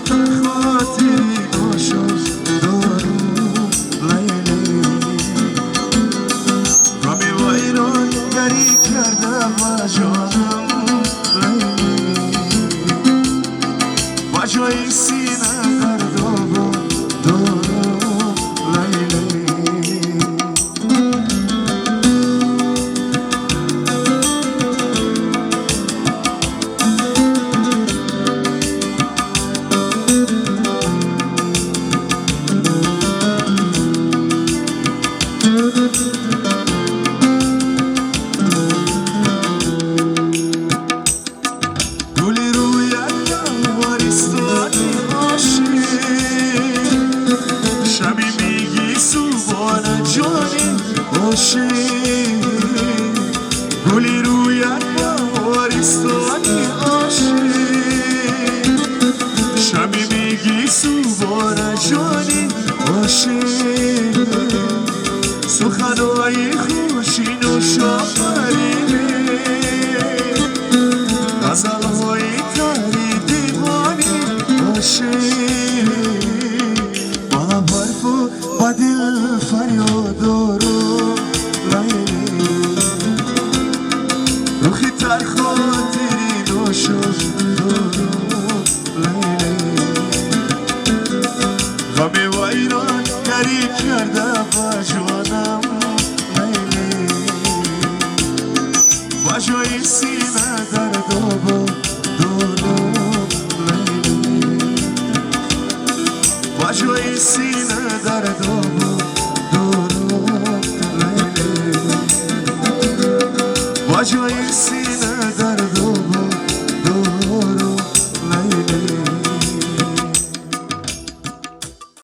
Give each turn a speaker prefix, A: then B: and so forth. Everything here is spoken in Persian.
A: تر خاطری ناشد دارم لیلی غمی ویران گری کرده و جانم لیلی با جای سینه درد و دارم لیلی گلی روی نوارستانی عاشق شبی میگی صبحانه جانی عاشق گلی روی نوارستانی عاشق شبی میگی صبحانه جانی عاشق سخنهای خوشین و شافرینه غزلهای تری دیوانی عاشق با حرف و با دل فریاد دارم لیلی روخی تر خاطری ناشد دارم لیلی غمی ویران گری کرده با جانم لیلی با جای سینه درد و دارم لیلی با جای سینه درد و